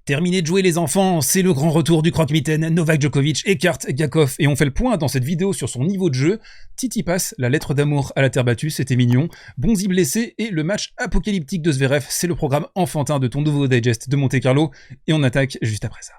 Terminé de jouer les enfants, c'est le grand retour du croque-mitaine. Novak Djokovic écarte Gakov et on fait le point dans cette vidéo sur son niveau de jeu. Tsitsipas, la lettre d'amour à la terre battue, c'était mignon. Bonzi blessé et le match apocalyptique de Zverev, c'est le programme enfantin de ton nouveau digest de Monte Carlo. Et on attaque juste après ça.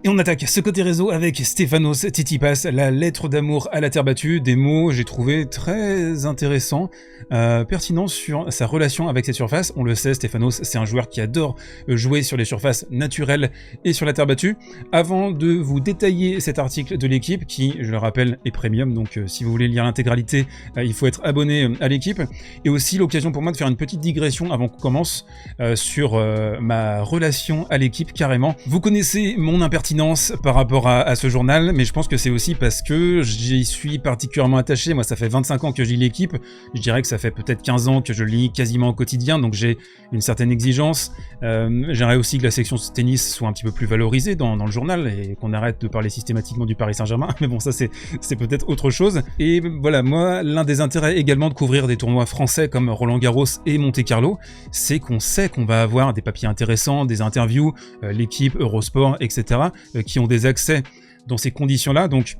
Et on attaque ce côté réseau avec Stefanos Tsitsipas, la lettre d'amour à la terre battue, des mots j'ai trouvé très intéressants, pertinents sur sa relation avec cette surface. On le sait, Stefanos, c'est un joueur qui adore jouer sur les surfaces naturelles et sur la terre battue. Avant de vous détailler cet article de l'équipe, qui, je le rappelle, est premium, donc si vous voulez lire l'intégralité, il faut être abonné à l'équipe, et aussi l'occasion pour moi de faire une petite digression avant qu'on commence sur ma relation à l'équipe carrément. Vous connaissez mon impertinence par rapport à ce journal, mais je pense que c'est aussi parce que j'y suis particulièrement attaché. Moi, ça fait 25 ans que je lis l'équipe, je dirais que ça fait peut-être 15 ans que je lis quasiment au quotidien, donc j'ai une certaine exigence. J'aimerais aussi que la section tennis soit un petit peu plus valorisée dans le journal, et qu'on arrête de parler systématiquement du Paris Saint-Germain, mais bon, ça c'est peut-être autre chose. Et voilà, moi, l'un des intérêts également de couvrir des tournois français comme Roland-Garros et Monte Carlo, c'est qu'on sait qu'on va avoir des papiers intéressants, des interviews, l'équipe, Eurosport, etc., qui ont des accès dans ces conditions-là, donc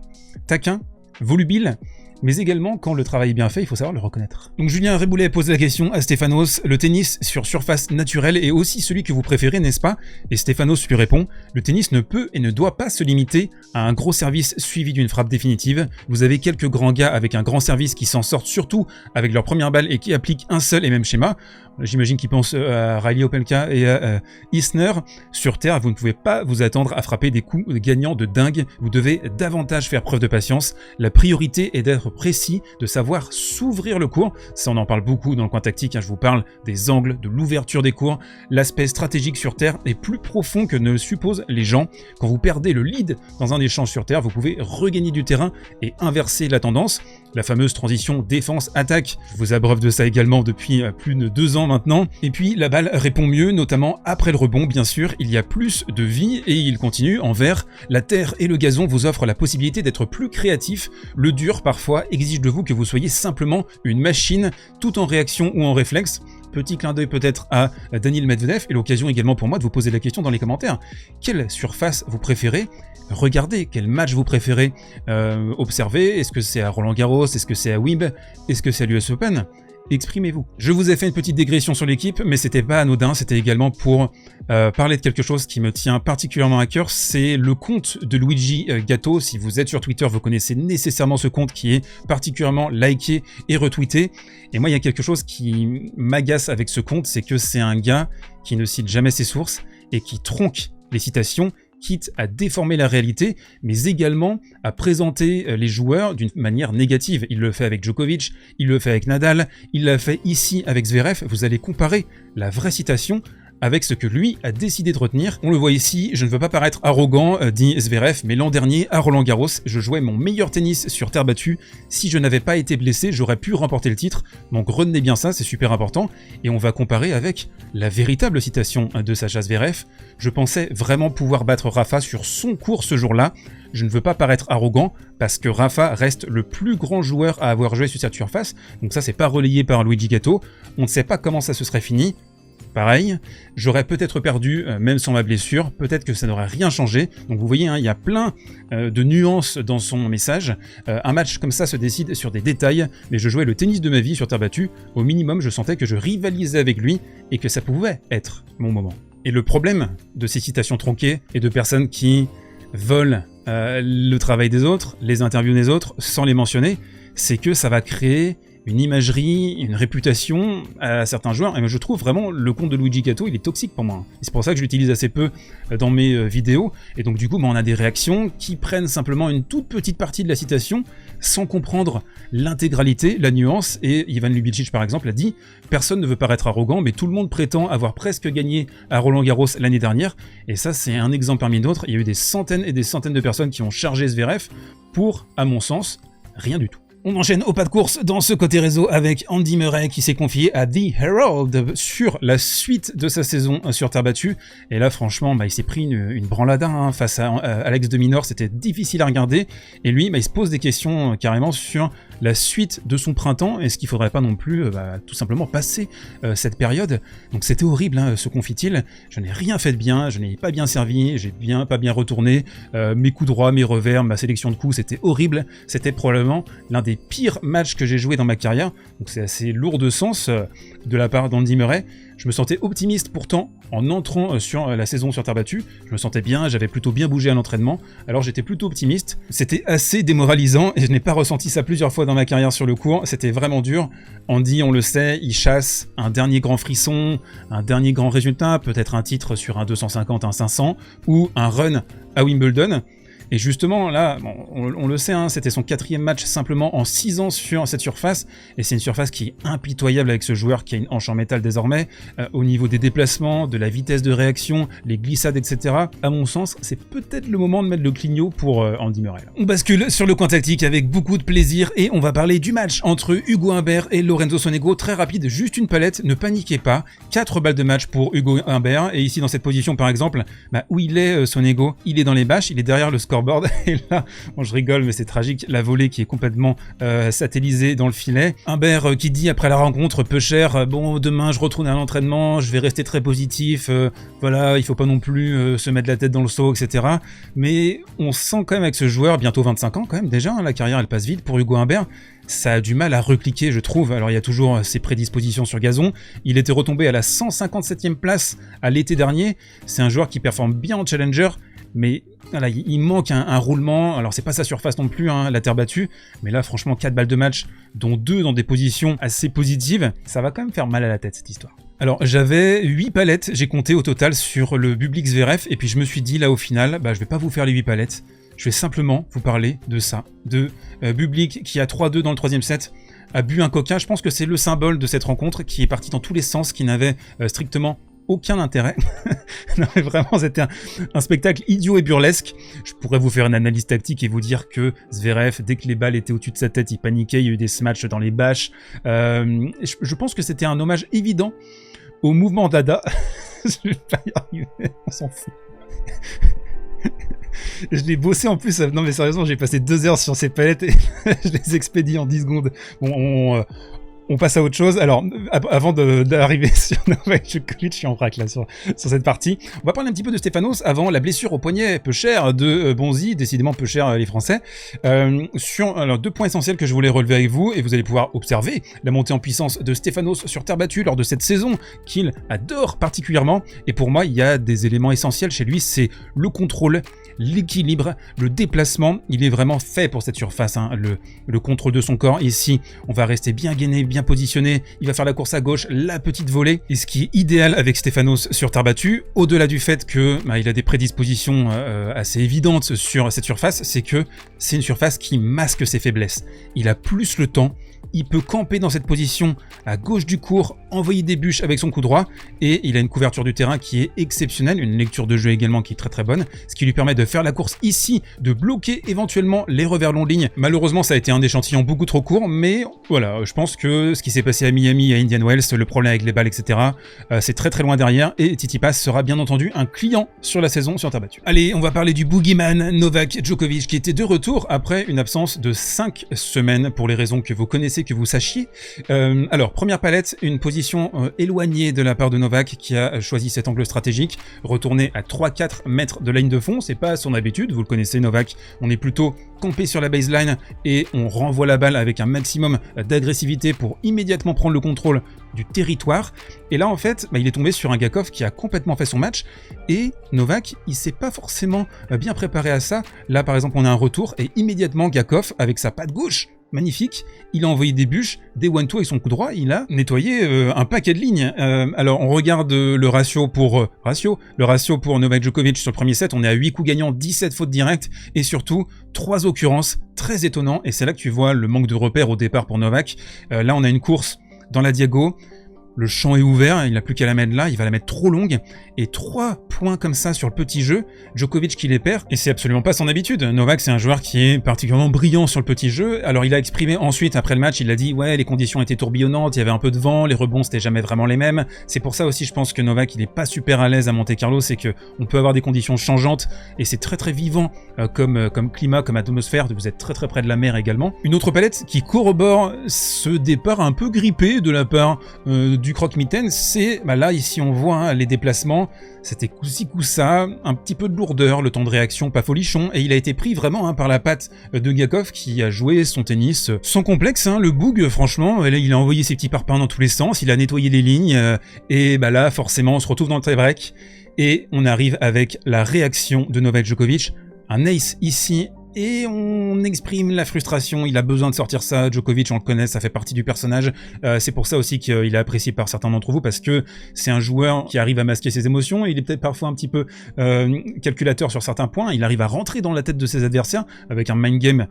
taquin, volubile, mais également, quand le travail est bien fait, il faut savoir le reconnaître. Donc Julien Réboulet pose la question à Stefanos, le tennis sur surface naturelle est aussi celui que vous préférez, n'est-ce pas? Et Stefanos lui répond, le tennis ne peut et ne doit pas se limiter à un gros service suivi d'une frappe définitive. Vous avez quelques grands gars avec un grand service qui s'en sortent surtout avec leur première balle et qui appliquent un seul et même schéma. J'imagine qu'ils pensent à Riley Opelka et à Isner. Sur terre, vous ne pouvez pas vous attendre à frapper des coups gagnants de dingue. Vous devez davantage faire preuve de patience. La priorité est d'être précis, de savoir s'ouvrir le court. Ça, on en parle beaucoup dans le coin tactique. Je vous parle des angles, de l'ouverture des cours. L'aspect stratégique sur terre est plus profond que ne le supposent les gens. Quand vous perdez le lead dans un échange sur terre, vous pouvez regagner du terrain et inverser la tendance. La fameuse transition défense-attaque. Je vous abreuve de ça également depuis plus de 2 ans maintenant. Et puis la balle répond mieux, notamment après le rebond, bien sûr. Il y a plus de vie et il continue en vert. La terre et le gazon vous offrent la possibilité d'être plus créatif. Le dur, parfois, exige de vous que vous soyez simplement une machine, tout en réaction ou en réflexe. Petit clin d'œil peut-être à Daniil Medvedev, et l'occasion également pour moi de vous poser la question dans les commentaires. Quelle surface vous préférez? Regardez, quel match vous préférez observer? Est-ce que c'est à Roland-Garros? Est-ce que c'est à Wimbledon? Est-ce que c'est à l'US Open? Exprimez-vous. Je vous ai fait une petite digression sur l'équipe, mais c'était pas anodin, c'était également pour parler de quelque chose qui me tient particulièrement à cœur, c'est le compte de Luigi Gatto. Si vous êtes sur Twitter, vous connaissez nécessairement ce compte qui est particulièrement liké et retweeté. Et moi, il y a quelque chose qui m'agace avec ce compte, c'est que c'est un gars qui ne cite jamais ses sources et qui tronque les citations, quitte à déformer la réalité, mais également à présenter les joueurs d'une manière négative. Il le fait avec Djokovic, il le fait avec Nadal, il l'a fait ici avec Zverev. Vous allez comparer la vraie citation avec ce que lui a décidé de retenir. On le voit ici, je ne veux pas paraître arrogant, dit Zverev, mais l'an dernier, à Roland-Garros, je jouais mon meilleur tennis sur terre battue. Si je n'avais pas été blessé, j'aurais pu remporter le titre. Donc retenez bien ça, c'est super important. Et on va comparer avec la véritable citation de Sacha Zverev. Je pensais vraiment pouvoir battre Rafa sur son court ce jour-là. Je ne veux pas paraître arrogant, parce que Rafa reste le plus grand joueur à avoir joué sur cette surface. Donc ça, c'est pas relayé par Luigi Gatto. On ne sait pas comment ça se serait fini. Pareil, j'aurais peut-être perdu, même sans ma blessure, peut-être que ça n'aurait rien changé. Donc vous voyez, il y a plein de nuances dans son message. Un match comme ça se décide sur des détails, mais je jouais le tennis de ma vie sur terre battue. Au minimum, je sentais que je rivalisais avec lui et que ça pouvait être mon moment. Et le problème de ces citations tronquées et de personnes qui volent le travail des autres, les interviews des autres, sans les mentionner, c'est que ça va créer une imagerie, une réputation à certains joueurs, et je trouve vraiment le compte de Luigi Gatto, il est toxique pour moi. C'est pour ça que je l'utilise assez peu dans mes vidéos, et donc du coup on a des réactions qui prennent simplement une toute petite partie de la citation, sans comprendre l'intégralité, la nuance, et Ivan Lubicic par exemple a dit « Personne ne veut paraître arrogant, mais tout le monde prétend avoir presque gagné à Roland-Garros l'année dernière », et ça c'est un exemple parmi d'autres. Il y a eu des centaines et des centaines de personnes qui ont chargé Zverev pour, à mon sens, rien du tout. On enchaîne au pas de course dans ce côté réseau avec Andy Murray qui s'est confié à The Herald sur la suite de sa saison sur terre battue. Et là, franchement, il s'est pris une branlada face à Alex de Minaur. C'était difficile à regarder. Et lui, il se pose des questions carrément sur la suite de son printemps. Est-ce qu'il faudrait pas non plus tout simplement passer cette période? Donc c'était horrible, se confie-t-il. Je n'ai rien fait de bien, je n'ai pas bien servi, j'ai pas bien retourné. Mes coups droits, mes revers, ma sélection de coups, c'était horrible. C'était probablement l'un des pires matchs que j'ai joué dans ma carrière, donc c'est assez lourd de sens de la part d'Andy Murray. Je me sentais optimiste pourtant en entrant sur la saison sur terre battue. Je me sentais bien, j'avais plutôt bien bougé à l'entraînement, alors j'étais plutôt optimiste. C'était assez démoralisant et je n'ai pas ressenti ça plusieurs fois dans ma carrière sur le court, c'était vraiment dur. Andy, on le sait, il chasse un dernier grand frisson, un dernier grand résultat, peut-être un titre sur un 250, un 500, ou un run à Wimbledon. Et justement, là, on le sait, c'était son 4e match simplement en 6 ans sur cette surface, et c'est une surface qui est impitoyable avec ce joueur qui a une hanche en métal désormais, au niveau des déplacements, de la vitesse de réaction, les glissades, etc. À mon sens, c'est peut-être le moment de mettre le clignot pour Andy Murray. On bascule sur le coin tactique avec beaucoup de plaisir, et on va parler du match entre Hugo Humbert et Lorenzo Sonego. Très rapide, juste une palette, ne paniquez pas, 4 balles de match pour Hugo Humbert, et ici dans cette position par exemple, où il est Sonego, il est dans les bâches, il est derrière le scoreboard, et là, je rigole mais c'est tragique, la volée qui est complètement satellisée dans le filet. Humbert qui dit après la rencontre, peu cher, bon demain je retourne à l'entraînement, je vais rester très positif, voilà, il faut pas non plus se mettre la tête dans le seau, etc. Mais on sent quand même avec ce joueur, bientôt 25 ans quand même déjà, la carrière elle passe vite pour Hugo Humbert, ça a du mal à recliquer je trouve. Alors il y a toujours ses prédispositions sur gazon, il était retombé à la 157e place à l'été dernier, c'est un joueur qui performe bien en challenger, mais voilà, il manque un roulement. Alors c'est pas sa surface non plus, la terre battue, mais là franchement 4 balles de match, dont 2 dans des positions assez positives, ça va quand même faire mal à la tête cette histoire. Alors j'avais 8 palettes, j'ai compté au total sur le Bublik Zverev, et puis je me suis dit là au final, je vais pas vous faire les 8 palettes, je vais simplement vous parler de ça, de Bublik qui a 3-2 dans le 3e set, a bu un coca. Je pense que c'est le symbole de cette rencontre qui est partie dans tous les sens, qui n'avait strictement aucun intérêt. Non mais vraiment c'était un spectacle idiot et burlesque. Je pourrais vous faire une analyse tactique et vous dire que Zverev, dès que les balles étaient au-dessus de sa tête, il paniquait, il y a eu des smatchs dans les bâches. Je pense que c'était un hommage évident au mouvement Dada. Je vais pas y arriver, on s'en fout. Je l'ai bossé en plus, non mais sérieusement j'ai passé 2 heures sur ces palettes et je les expédie en 10 secondes. Bon, on passe à autre chose. Alors, avant d'arriver sur Novak Djokovic, je suis en vrac là sur cette partie. On va parler un petit peu de Stefanos avant la blessure au poignet peu cher de Bonzi, décidément peu cher les Français. Sur 2 points essentiels que je voulais relever avec vous, et vous allez pouvoir observer la montée en puissance de Stefanos sur terre battue lors de cette saison qu'il adore particulièrement. Et pour moi, il y a des éléments essentiels chez lui, c'est le contrôle, l'équilibre, le déplacement. Il est vraiment fait pour cette surface, le contrôle de son corps. Ici, on va rester bien gainé, bien positionné, il va faire la course à gauche, la petite volée, et ce qui est idéal avec Stefanos sur terre battue, au-delà du fait que il a des prédispositions assez évidentes sur cette surface, c'est que c'est une surface qui masque ses faiblesses. Il a plus le temps, il peut camper dans cette position à gauche du court, envoyer des bûches avec son coup droit, et il a une couverture du terrain qui est exceptionnelle, une lecture de jeu également qui est très très bonne, ce qui lui permet de faire la course ici, de bloquer éventuellement les revers longs de ligne. Malheureusement ça a été un échantillon beaucoup trop court, mais voilà, je pense que ce qui s'est passé à Miami, à Indian Wells, le problème avec les balles, etc., c'est très très loin derrière, et Tsitsipas sera bien entendu un client sur la saison sur terre battue. Allez, on va parler du boogeyman Novak Djokovic, qui était de retour après une absence de 5 semaines, pour les raisons que vous connaissez, que vous sachiez. Alors, première palette, une position éloignée de la part de Novak, qui a choisi cet angle stratégique, retourné à 3-4 mètres de la ligne de fond, c'est pas son habitude, vous le connaissez Novak, on est plutôt campé sur la baseline, et on renvoie la balle avec un maximum d'agressivité pour immédiatement prendre le contrôle du territoire. Et là en fait il est tombé sur un Gakov qui a complètement fait son match, et Novak il s'est pas forcément bien préparé à ça. Là par exemple on a un retour, et immédiatement Gakov avec sa patte gauche magnifique, il a envoyé des bûches, des one-two avec son coup droit, il a nettoyé un paquet de lignes. Alors on regarde le ratio pour Novak Djokovic sur le premier set, on est à 8 coups gagnants, 17 fautes directes, et surtout 3 occurrences, très étonnant, et c'est là que tu vois le manque de repères au départ pour Novak. Là on a une course dans la diago, Le champ est ouvert, il n'a plus qu'à la mettre là, il va la mettre trop longue. Et 3 points comme ça sur le petit jeu, Djokovic qui les perd, et c'est absolument pas son habitude. Novak, c'est un joueur qui est particulièrement brillant sur le petit jeu. Alors il a exprimé ensuite, après le match, il a dit « Ouais, les conditions étaient tourbillonnantes, il y avait un peu de vent, les rebonds c'était jamais vraiment les mêmes. » C'est pour ça aussi, je pense que Novak, il est pas super à l'aise à Monte-Carlo, c'est que on peut avoir des conditions changeantes, et c'est très très vivant comme climat, comme atmosphère, vous êtes très très près de la mer également. Une autre palette qui corrobore ce départ un peu grippé de la part du croque-mitaine, c'est, là ici on voit hein, les déplacements, c'était coup-ci coup-ça, un petit peu de lourdeur, le temps de réaction pas folichon, et il a été pris vraiment hein, par la patte de Gakov qui a joué son tennis sans complexe, hein, le boug franchement, il a envoyé ses petits parpaings dans tous les sens, il a nettoyé les lignes, et là forcément on se retrouve dans le tie-break, et on arrive avec la réaction de Novak Djokovic, un ace ici, et on exprime la frustration, il a besoin de sortir ça, Djokovic on le connaît, ça fait partie du personnage, c'est pour ça aussi qu'il est apprécié par certains d'entre vous, parce que c'est un joueur qui arrive à masquer ses émotions, il est peut-être parfois un petit peu calculateur sur certains points, il arrive à rentrer dans la tête de ses adversaires, avec un mind game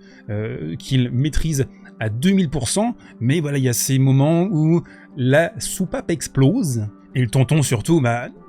qu'il maîtrise à 2000%, mais voilà, il y a ces moments où la soupape explose. Et le tonton surtout,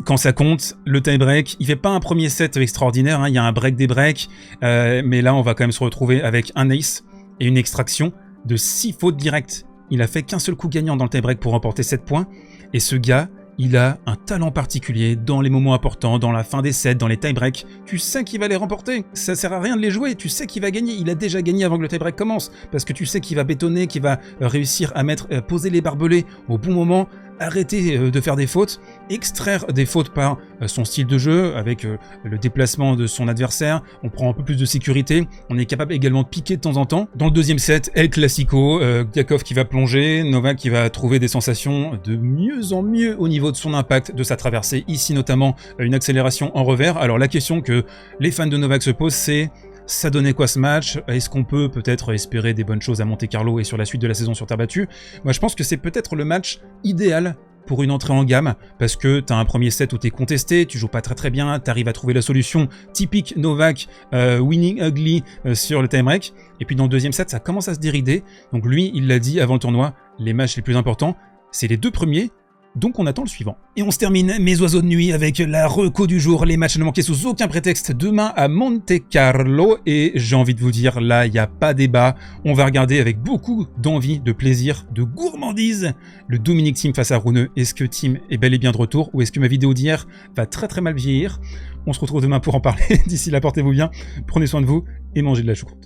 quand ça compte, le tie-break, il fait pas un premier set extraordinaire, hein, il y a un break des breaks, mais là on va quand même se retrouver avec un ace et une extraction de 6 fautes directes. Il a fait qu'un seul coup gagnant dans le tie-break pour remporter 7 points, et ce gars, il a un talent particulier dans les moments importants, dans la fin des sets, dans les tie-breaks. Tu sais qu'il va les remporter, ça sert à rien de les jouer, tu sais qu'il va gagner, il a déjà gagné avant que le tie-break commence, parce que tu sais qu'il va bétonner, qu'il va réussir à poser les barbelés au bon moment, arrêter de faire des fautes, extraire des fautes par son style de jeu, avec le déplacement de son adversaire, on prend un peu plus de sécurité, on est capable également de piquer de temps en temps. Dans le deuxième set, El Clasico, Gakov qui va plonger, Novak qui va trouver des sensations de mieux en mieux au niveau de son impact, de sa traversée, ici notamment une accélération en revers. Alors la question que les fans de Novak se posent, c'est ça donnait quoi ce match? Est-ce qu'on peut peut-être espérer des bonnes choses à Monte-Carlo et sur la suite de la saison sur terre battue? Moi je pense que c'est peut-être le match idéal pour une entrée en gamme, parce que t'as un premier set où t'es contesté, tu joues pas très bien, t'arrives à trouver la solution typique Novak, winning ugly sur le time-break, et puis dans le deuxième set ça commence à se dérider, donc lui il l'a dit avant le tournoi, les matchs les plus importants, c'est les 2 premiers, donc on attend le suivant. Et on se termine, mes oiseaux de nuit, avec la reco du jour, les matchs ne manquer sous aucun prétexte demain à Monte-Carlo, et j'ai envie de vous dire, là, il n'y a pas débat, on va regarder avec beaucoup d'envie, de plaisir, de gourmandise, le Dominic Thiem face à Rune. Est-ce que Thiem est bel et bien de retour, ou est-ce que ma vidéo d'hier va très mal vieillir? On se retrouve demain pour en parler, d'ici là, portez-vous bien, prenez soin de vous, et mangez de la choucroute.